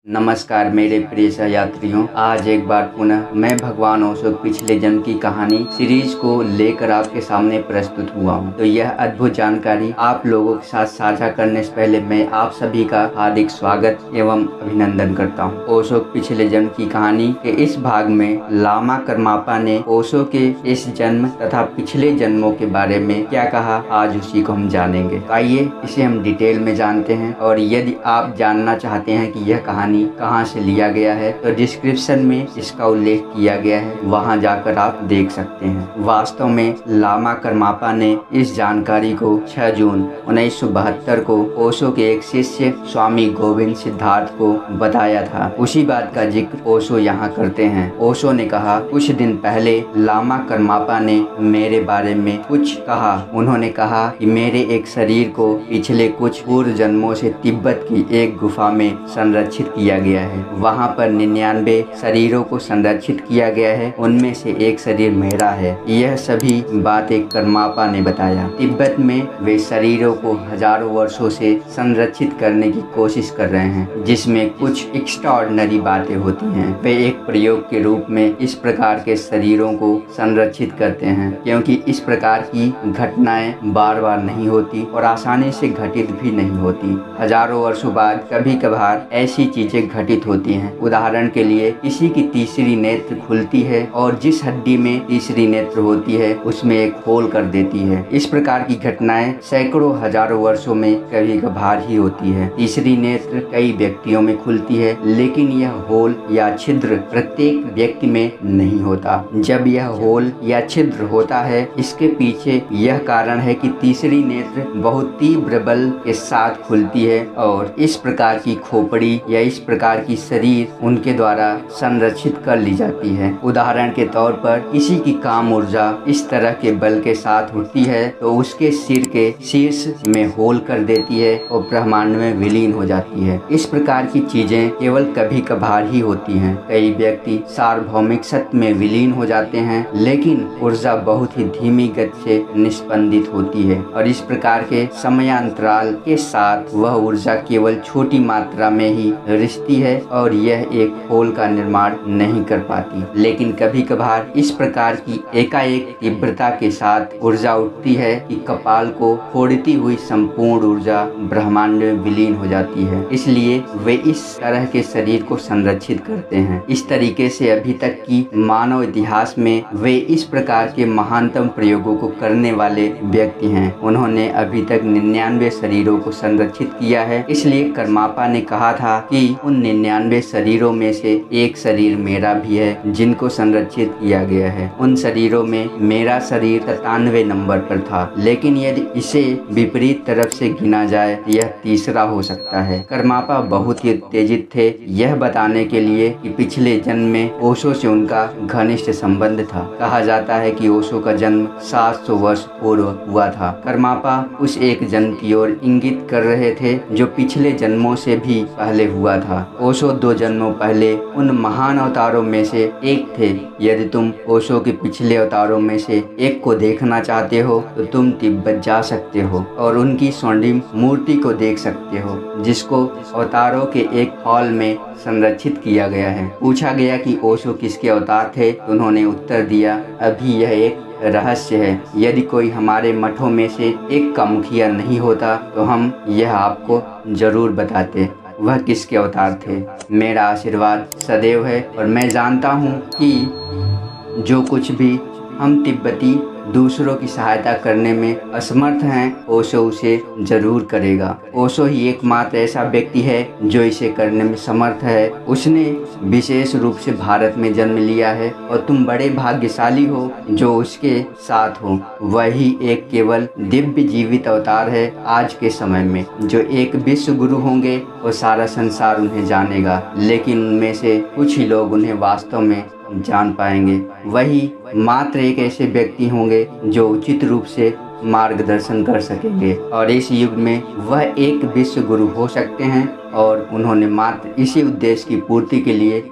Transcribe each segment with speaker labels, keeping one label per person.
Speaker 1: नमस्कार मेरे प्रिय सहयात्रियों, आज एक बार पुनः मैं भगवान ओशो पिछले जन्म की कहानी सीरीज को लेकर आपके सामने प्रस्तुत हुआ हूँ। तो यह अद्भुत जानकारी आप लोगों के साथ साझा करने से पहले मैं आप सभी का हार्दिक स्वागत एवं अभिनंदन करता हूँ। ओशो पिछले जन्म की कहानी के इस भाग में लामा कर्मापा ने ओशो के इस जन्म तथा पिछले जन्मों के बारे में क्या कहा, आज उसी को हम जानेंगे। आइए इसे हम डिटेल में जानते हैं। और यदि आप जानना चाहते हैं कि यह कहानी कहां से लिया गया है तो डिस्क्रिप्शन में इसका उल्लेख किया गया है, वहां जाकर आप देख सकते हैं। वास्तव में लामा कर्मापा ने इस जानकारी को 6 जून 1972 को ओशो के एक शिष्य स्वामी गोविंद सिद्धार्थ को बताया था। उसी बात का जिक्र ओशो यहाँ करते हैं। ओशो ने कहा, कुछ दिन पहले लामा कर्मापा ने मेरे बारे में कुछ कहा। उन्होंने कहा कि मेरे एक शरीर को पिछले कुछ पूर्व जन्मों से तिब्बत की एक गुफा में संरक्षित किया गया है। वहाँ पर 99 शरीरों को संरक्षित किया गया है, उनमें से एक शरीर मेरा है। यह सभी बातें कर्मापा ने बताया। तिब्बत में वे शरीरों को हजारों वर्षों से संरक्षित करने की कोशिश कर रहे हैं, जिसमें कुछ एक्स्ट्राऑर्डिनरी बातें होती हैं। वे एक प्रयोग के रूप में इस प्रकार के शरीरों को संरक्षित करते हैं, क्योंकि इस प्रकार की घटनाएं बार बार नहीं होती और आसानी से घटित भी नहीं होती। हजारों वर्षों बाद कभी कभार ऐसी चीजें घटित होती हैं। उदाहरण के लिए किसी की तीसरी नेत्र खुलती है और जिस हड्डी में तीसरी नेत्र होती है उसमें एक होल कर देती है। इस प्रकार की घटनाएं सैकड़ों हजारों वर्षों में कभी कभार ही होती है। तीसरी नेत्र कई व्यक्तियों में खुलती है, लेकिन यह होल या छिद्र प्रत्येक व्यक्ति में नहीं होता। जब यह होल या छिद्र होता है, इसके पीछे यह कारण है कि तीसरी नेत्र बहुत तीव्र बल के साथ खुलती है और इस प्रकार की खोपड़ी या इस प्रकार की शरीर उनके द्वारा संरक्षित कर ली जाती है। उदाहरण के तौर पर किसी की काम ऊर्जा इस तरह के बल के साथ उठती है तो उसके सिर के शीर्ष में होल कर देती है और ब्रह्मांड में विलीन हो जाती है। इस प्रकार की चीजें केवल कभी कभार ही होती हैं। कई व्यक्ति सार्वभौमिक सत्य में विलीन हो जाते हैं, लेकिन ऊर्जा बहुत ही धीमी गति से निस्पंदित होती है और इस प्रकार के समयांतराल के साथ वह ऊर्जा केवल छोटी मात्रा में ही रिश्ती है और यह एक होल का निर्माण नहीं कर पाती। लेकिन कभी कभार इस प्रकार की एकाएक तीव्रता के साथ ऊर्जा उठती है कि कपाल को फोड़ती हुई संपूर्ण ऊर्जा ब्रह्मांड में विलीन हो जाती है। इसलिए वे इस तरह के शरीर को संरक्षित करते हैं। इस तरीके से अभी तक की मानव इतिहास में वे इस प्रकार के महानतम प्रयोगों को करने वाले व्यक्ति हैं। उन्होंने अभी तक 99 शरीरों को संरक्षित किया है। इसलिए कर्मापा ने कहा था कि उन 99 शरीरों में से एक शरीर मेरा भी है, जिनको संरक्षित किया गया है। उन शरीरों में मेरा शरीर 97 नंबर पर था, लेकिन यदि इसे विपरीत तरफ से गिना जाए यह तीसरा हो सकता है। कर्मापा बहुत ही उत्तेजित थे यह बताने के लिए कि पिछले जन्म में ओशो से उनका घनिष्ठ संबंध था। कहा जाता है कि ओशो का जन्म 700 वर्ष पूर्व हुआ था। कर्मापा उस एक जन्म की ओर इंगित कर रहे थे जो पिछले जन्मों से भी पहले हुआ था। ओशो 2 जन्मों पहले उन महान अवतारों में से एक थे। यदि तुम ओशो के पिछले अवतारों में से एक को देखना चाहते हो तो तुम तिब्बत जा सकते हो और उनकी स्वर्णिम मूर्ति को देख सकते हो, जिसको अवतारों के एक हॉल में संरक्षित किया गया है। पूछा गया कि ओशो किसके अवतार थे तो उन्होंने उत्तर दिया, अभी यह एक रहस्य है। यदि कोई हमारे मठों में से एक का मुखिया नहीं होता तो हम यह आपको जरूर बताते। वह किसके अवतार थे। मेरा आशीर्वाद सदैव है और मैं जानता हूँ कि जो कुछ भी हम तिब्बती दूसरों की सहायता करने में असमर्थ हैं, ओशो उसे जरूर करेगा। ओशो ही एकमात्र ऐसा व्यक्ति है जो इसे करने में समर्थ है। उसने विशेष रूप से भारत में जन्म लिया है और तुम बड़े भाग्यशाली हो जो उसके साथ हो। वही एक केवल दिव्य जीवित अवतार है आज के समय में, जो एक विश्व गुरु होंगे और सारा संसार उन्हें जानेगा, लेकिन उनमें से कुछ ही लोग उन्हें वास्तव में जान पाएंगे। वही मात्र एक ऐसे व्यक्ति होंगे जो उचित रूप से मार्गदर्शन कर सकेंगे और इस युग में वह एक विश्व गुरु हो सकते हैं और उन्होंने मात्र इसी उद्देश्य की पूर्ति के लिए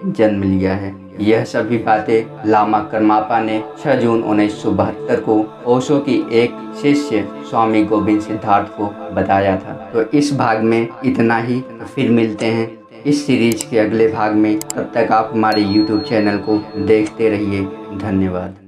Speaker 1: जन्म लिया है। यह सभी बातें लामा कर्मापा ने 6 जून 1972 को ओशो की एक शिष्य स्वामी गोविंद सिद्धार्थ को बताया था। तो इस भाग में इतना ही, फिर मिलते हैं। इस सीरीज के अगले भाग में। तब तक आप हमारे YouTube चैनल को देखते रहिए। धन्यवाद।